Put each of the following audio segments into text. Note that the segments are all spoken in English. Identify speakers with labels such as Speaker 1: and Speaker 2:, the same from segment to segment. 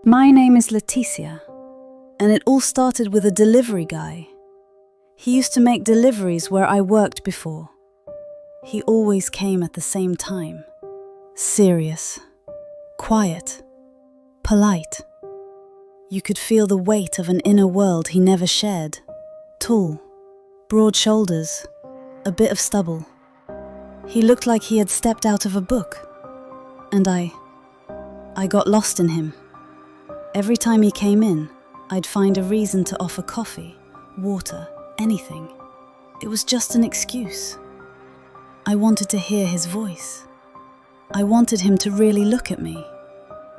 Speaker 1: My name is Leticia, and it all started with a delivery guy. He used to make deliveries where I worked before. He always came at the same time. Serious, quiet, polite. You could feel the weight of an inner world he never shared. Tall, broad shoulders, a bit of stubble. He looked like he had stepped out of a book. And I got lost in him. Every time he came in, I'd find a reason to offer coffee, water, anything. It was just an excuse. I wanted to hear his voice. I wanted him to really look at me,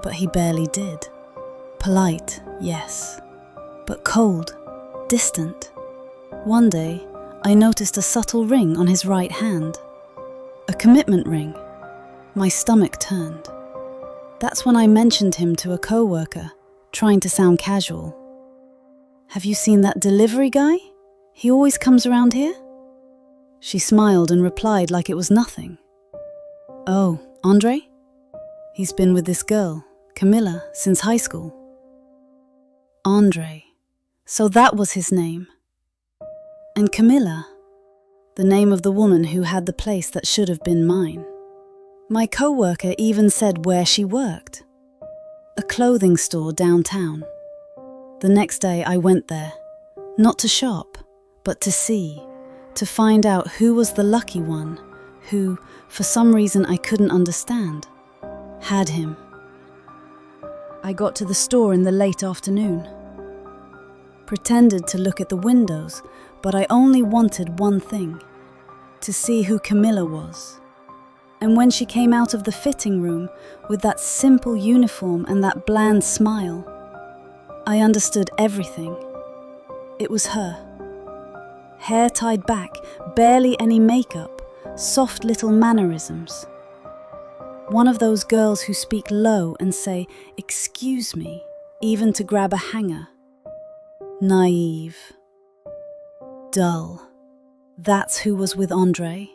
Speaker 1: but he barely did. Polite, yes, but cold, distant. One day, I noticed a subtle ring on his right hand. A commitment ring. My stomach turned. That's when I mentioned him to a coworker, trying to sound casual. "Have you seen that delivery guy? He always comes around here?" She smiled and replied like it was nothing. "Oh, Andre? He's been with this girl, Camilla, since high school." Andre. So that was his name. And Camilla, the name of the woman who had the place that should have been mine. My coworker even said where she worked. A clothing store downtown. The next day I went there, not to shop, but to see, to find out who was the lucky one who, for some reason I couldn't understand, had him. I got to the store in the late afternoon. Pretended to look at the windows, but I only wanted one thing, to see who Camilla was. And when she came out of the fitting room with that simple uniform and that bland smile, I understood everything. It was her. Hair tied back, barely any makeup, soft little mannerisms. One of those girls who speak low and say, "Excuse me," even to grab a hanger. Naive. Dull. That's who was with Andre?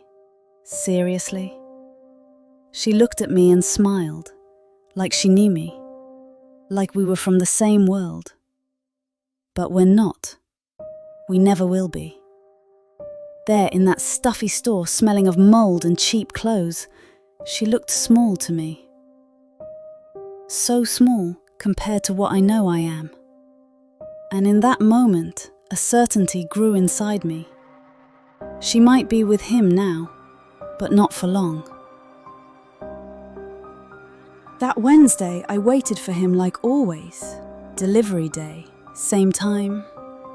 Speaker 1: Seriously? She looked at me and smiled, like she knew me, like we were from the same world. But we're not. We never will be. There in that stuffy store smelling of mold and cheap clothes, she looked small to me. So small compared to what I know I am. And in that moment, a certainty grew inside me. She might be with him now, but not for long. That Wednesday, I waited for him like always. Delivery day, same time,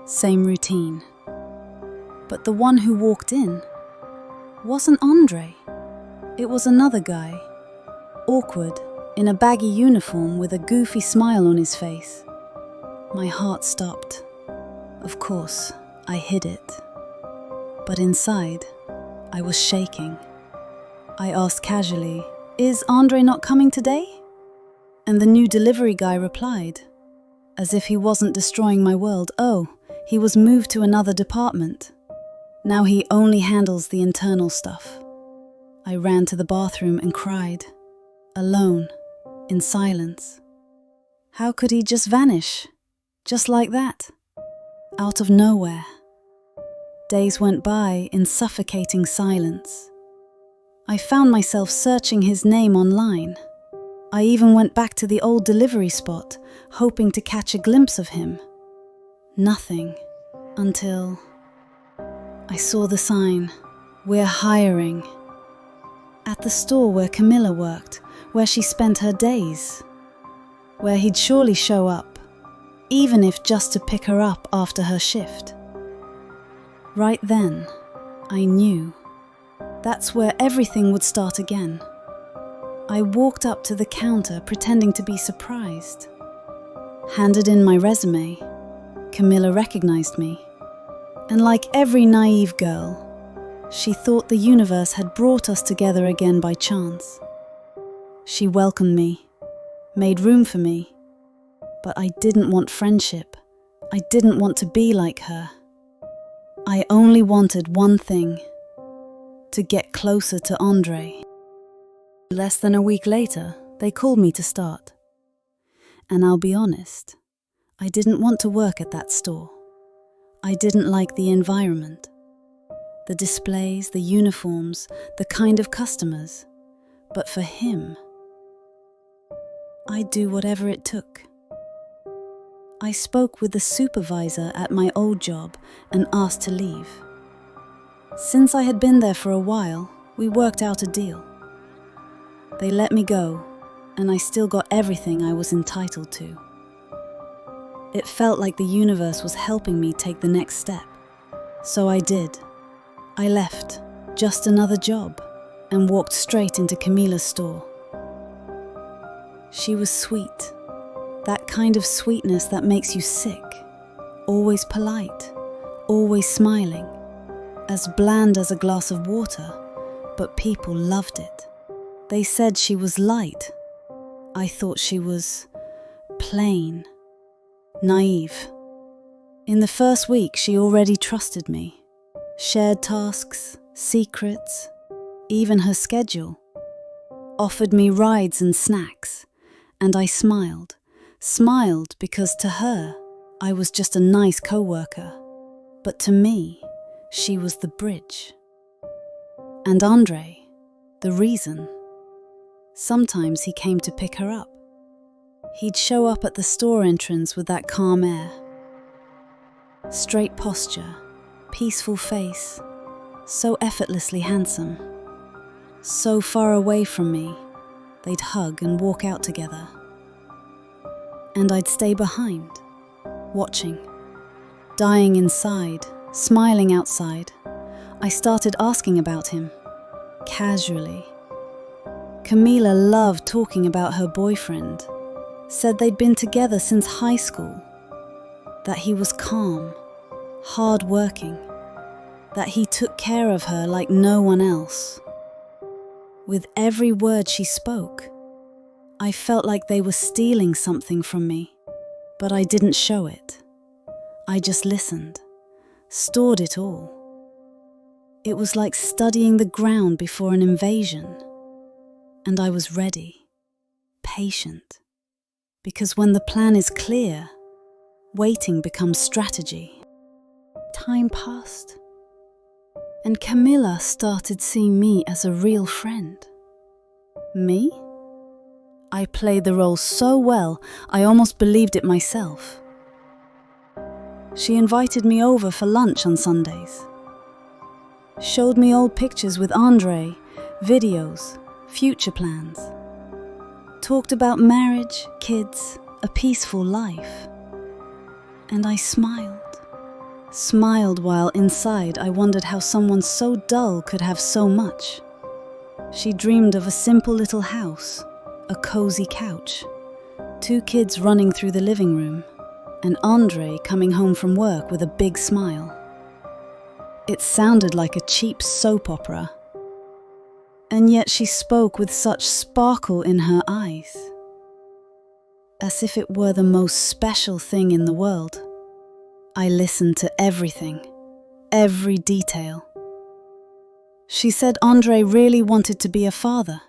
Speaker 1: same routine. But the one who walked in wasn't Andre. It was another guy, awkward, in a baggy uniform with a goofy smile on his face. My heart stopped. Of course, I hid it. But inside, I was shaking. I asked casually, "Is Andre not coming today?" And the new delivery guy replied, as if he wasn't destroying my world, "Oh, he was moved to another department. Now he only handles the internal stuff." I ran to the bathroom and cried, alone, in silence. How could he just vanish? Just like that? Out of nowhere. Days went by in suffocating silence. I found myself searching his name online. I even went back to the old delivery spot, hoping to catch a glimpse of him. Nothing, until I saw the sign, "We're hiring," at the store where Camilla worked, where she spent her days, where he'd surely show up, even if just to pick her up after her shift. Right then, I knew. That's where everything would start again. I walked up to the counter pretending to be surprised. Handed in my resume. Camilla recognized me. And like every naive girl, she thought the universe had brought us together again by chance. She welcomed me, made room for me. But I didn't want friendship. I didn't want to be like her. I only wanted one thing, to get closer to Andre. Less than a week later, they called me to start. And I'll be honest, I didn't want to work at that store. I didn't like the environment. The displays, the uniforms, the kind of customers. But for him, I'd do whatever it took. I spoke with the supervisor at my old job and asked to leave. Since I had been there for a while, we worked out a deal. They let me go, and I still got everything I was entitled to. It felt like the universe was helping me take the next step. So I did. I left, just another job, and walked straight into Camila's store. She was sweet. That kind of sweetness that makes you sick. Always polite, always smiling. As bland as a glass of water, but people loved it. They said she was light. I thought she was plain, naive. In the first week, she already trusted me. Shared tasks, secrets, even her schedule. Offered me rides and snacks, and I smiled. Smiled because to her, I was just a nice co-worker. But to me, she was the bridge. And Andre, the reason. Sometimes he came to pick her up. He'd show up at the store entrance with that calm air. Straight posture, peaceful face, so effortlessly handsome. So far away from me, they'd hug and walk out together. And I'd stay behind, watching, dying inside, smiling outside. I started asking about him, casually. Camila loved talking about her boyfriend, said they'd been together since high school, that he was calm, hard-working, that he took care of her like no one else. With every word she spoke, I felt like they were stealing something from me, but I didn't show it. I just listened, stored it all. It was like studying the ground before an invasion. And I was ready, patient, because when the plan is clear, waiting becomes strategy. Time passed, and Camilla started seeing me as a real friend. Me? I played the role so well, I almost believed it myself. She invited me over for lunch on Sundays. Showed me old pictures with Andre, videos, future plans. Talked about marriage, kids, a peaceful life. And I smiled. Smiled while inside I wondered how someone so dull could have so much. She dreamed of a simple little house, a cozy couch, 2 kids running through the living room, and Andre coming home from work with a big smile. It sounded like a cheap soap opera. And yet she spoke with such sparkle in her eyes, as if it were the most special thing in the world. I listened to everything, every detail. She said Andre really wanted to be a father,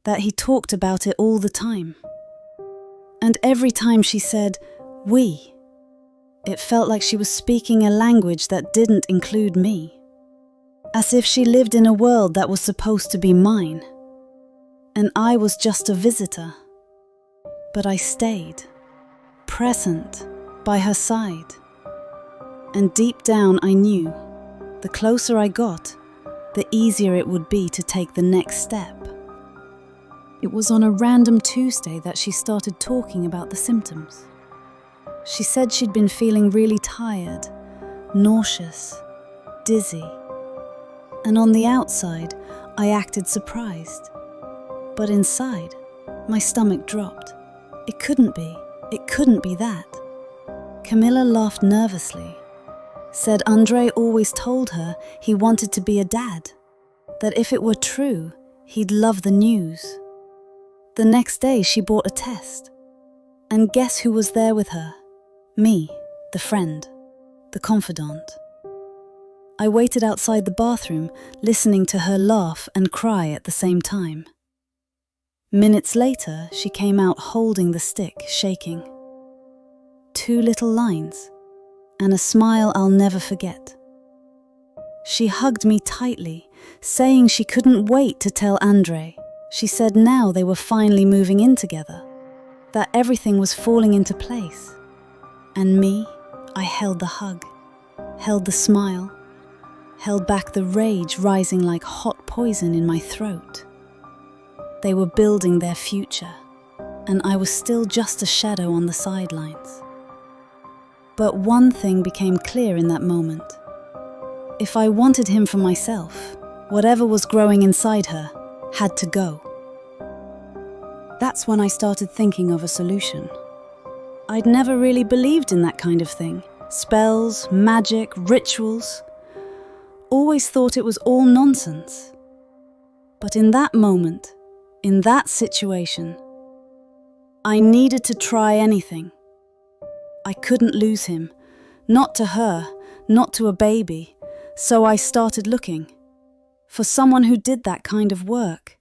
Speaker 1: that he talked about it all the time. And every time she said, "we," it felt like she was speaking a language that didn't include me. As if she lived in a world that was supposed to be mine. And I was just a visitor. But I stayed, present, by her side. And deep down I knew, the closer I got, the easier it would be to take the next step. It was on a random Tuesday that she started talking about the symptoms. She said she'd been feeling really tired, nauseous, dizzy. And on the outside, I acted surprised. But inside, my stomach dropped. It couldn't be that. Camilla laughed nervously, said Andre always told her he wanted to be a dad, that if it were true, he'd love the news. The next day she bought a test. And guess who was there with her? Me, the friend, the confidant. I waited outside the bathroom, listening to her laugh and cry at the same time. Minutes later, she came out holding the stick, shaking. 2 little lines, and a smile I'll never forget. She hugged me tightly, saying she couldn't wait to tell Andre. She said now they were finally moving in together, that everything was falling into place. And me, I held the hug, held the smile, held back the rage rising like hot poison in my throat. They were building their future, and I was still just a shadow on the sidelines. But one thing became clear in that moment. If I wanted him for myself, whatever was growing inside her had to go. That's when I started thinking of a solution. I'd never really believed in that kind of thing. Spells, magic, rituals. Always thought it was all nonsense. But in that moment, in that situation, I needed to try anything. I couldn't lose him, not to her, not to a baby, so I started looking for someone who did that kind of work.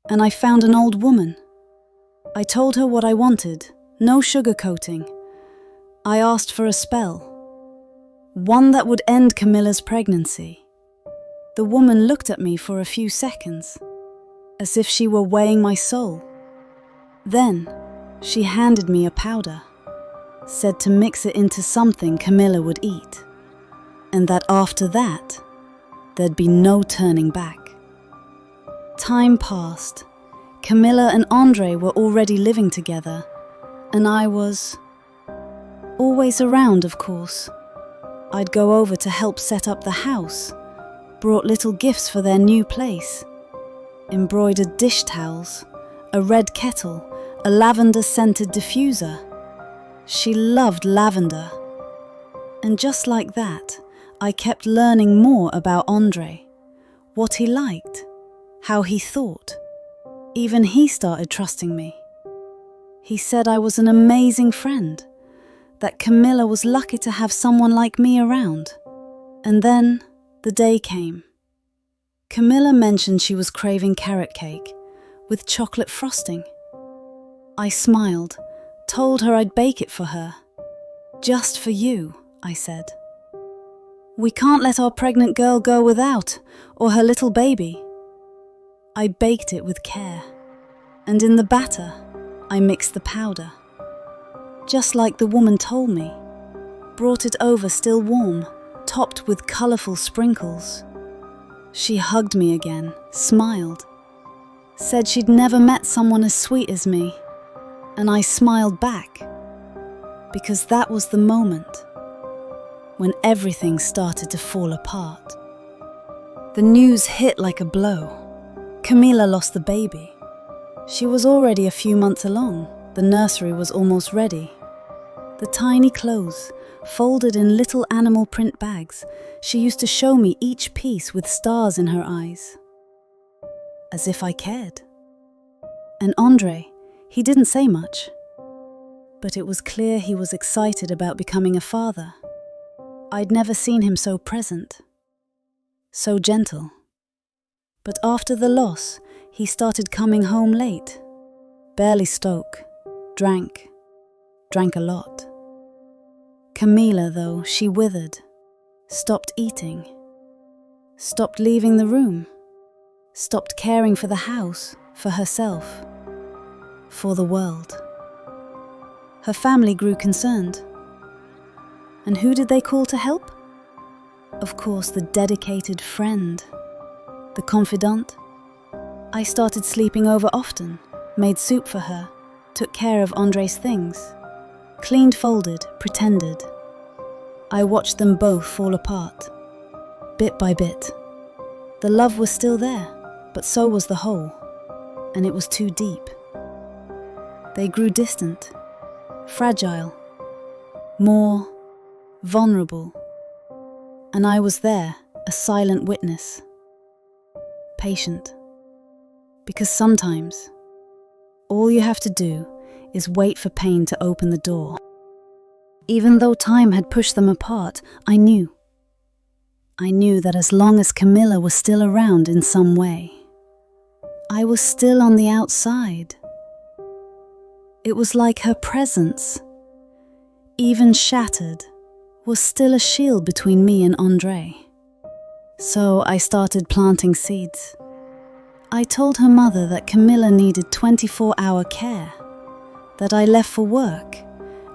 Speaker 1: And I found an old woman. I told her what I wanted, no sugarcoating. I asked for a spell, one that would end Camilla's pregnancy. The woman looked at me for a few seconds, as if she were weighing my soul. Then, she handed me a powder, said to mix it into something Camilla would eat, and that after that, there'd be no turning back. Time passed. Camilla and Andre were already living together, and I was always around, of course. I'd go over to help set up the house, brought little gifts for their new place, embroidered dish towels, a red kettle, a lavender-scented diffuser. She loved lavender. And just like that, I kept learning more about Andre, what he liked, how he thought. Even he started trusting me. He said I was an amazing friend, that Camilla was lucky to have someone like me around. And then the day came. Camilla mentioned she was craving carrot cake with chocolate frosting. I smiled, told her I'd bake it for her. Just for you, I said. We can't let our pregnant girl go without, or her little baby. I baked it with care, and in the batter, I mixed the powder. Just like the woman told me, brought it over still warm, topped with colourful sprinkles. She hugged me again, smiled, said she'd never met someone as sweet as me, and I smiled back, because that was the moment when everything started to fall apart. The news hit like a blow. Camilla lost the baby. She was already a few months along. The nursery was almost ready. The tiny clothes, folded in little animal print bags, she used to show me each piece with stars in her eyes. As if I cared. And Andre, he didn't say much. But it was clear he was excited about becoming a father. I'd never seen him so present, so gentle. But after the loss, he started coming home late. Barely spoke, drank a lot. Camilla, though, she withered, stopped eating, stopped leaving the room, stopped caring for the house, for herself, for the world. Her family grew concerned. And who did they call to help? Of course, the dedicated friend, the confidant. I started sleeping over often, made soup for her, took care of Andre's things, cleaned, folded, pretended. I watched them both fall apart, bit by bit. The love was still there, but so was the hole, and it was too deep. They grew distant, fragile, more vulnerable, and I was there, a silent witness, patient, because sometimes all you have to do is wait for pain to open the door. Even though time had pushed them apart, I knew that as long as Camilla was still around in some way, I was still on the outside. It was like her presence, even shattered, was still a shield between me and Andre. So I started planting seeds. I told her mother that Camilla needed 24-hour care, that I left for work,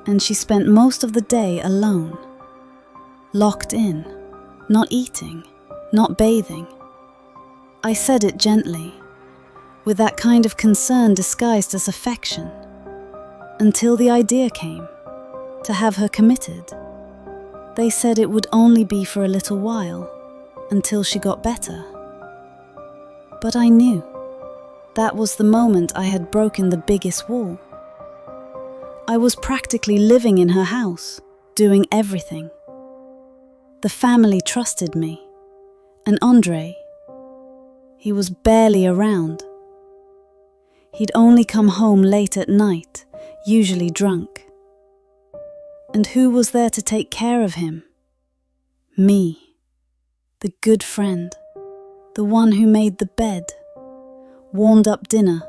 Speaker 1: and she spent most of the day alone, locked in, not eating, not bathing. I said it gently, with that kind of concern disguised as affection, until the idea came, to have her committed. They said it would only be for a little while, until she got better. But I knew that was the moment I had broken the biggest wall. I was practically living in her house, doing everything. The family trusted me, and Andre, he was barely around. He'd only come home late at night, usually drunk. And who was there to take care of him? Me, the good friend, the one who made the bed, warmed up dinner,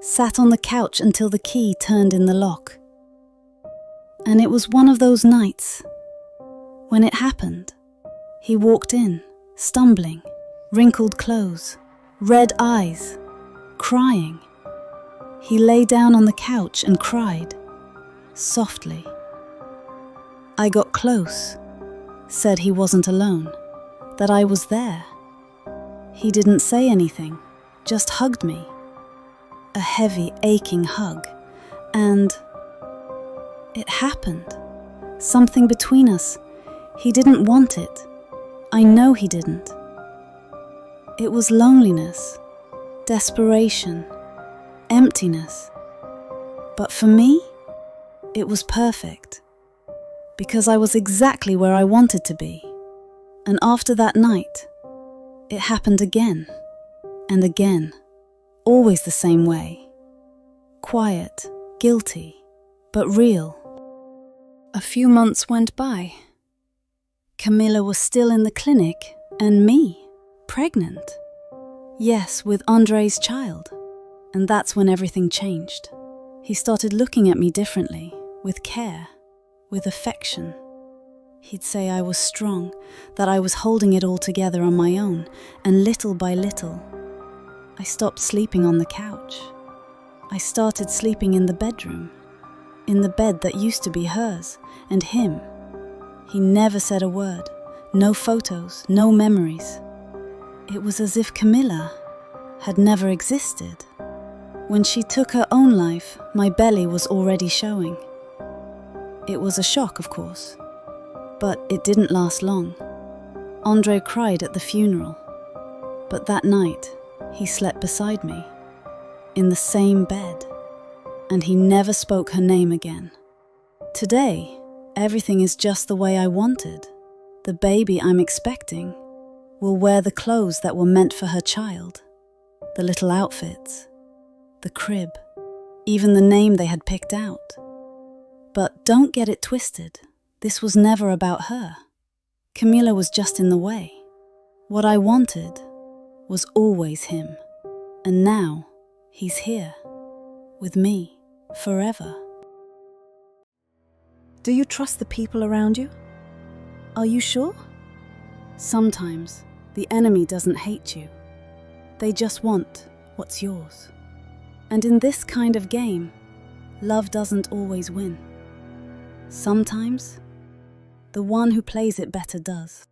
Speaker 1: sat on the couch until the key turned in the lock. And it was one of those nights. When it happened, he walked in, stumbling, wrinkled clothes, red eyes, crying. He lay down on the couch and cried, softly. I got close, said he wasn't alone, that I was there. He didn't say anything, just hugged me. A heavy, aching hug, and it happened. Something between us. He didn't want it. I know he didn't. It was loneliness, desperation, emptiness. But for me, it was perfect, because I was exactly where I wanted to be. And after that night, it happened again and again, always the same way. Quiet, guilty, but real. A few months went by. Camilla was still in the clinic, and me, pregnant. Yes, with Andre's child. And that's when everything changed. He started looking at me differently, with care, with affection. He'd say I was strong, that I was holding it all together on my own, and little by little, I stopped sleeping on the couch. I started sleeping in the bedroom, in the bed that used to be hers, and him. He never said a word, no photos, no memories. It was as if Camilla had never existed. When she took her own life, my belly was already showing. It was a shock, of course, but it didn't last long. Andre cried at the funeral, but that night he slept beside me, in the same bed, and he never spoke her name again. Today, everything is just the way I wanted. The baby I'm expecting will wear the clothes that were meant for her child, the little outfits, the crib, even the name they had picked out. But don't get it twisted, this was never about her. Camilla was just in the way. What I wanted was always him, and now he's here, with me, forever. Do you trust the people around you? Are you sure? Sometimes the enemy doesn't hate you. They just want what's yours. And in this kind of game, love doesn't always win. Sometimes, the one who plays it better does.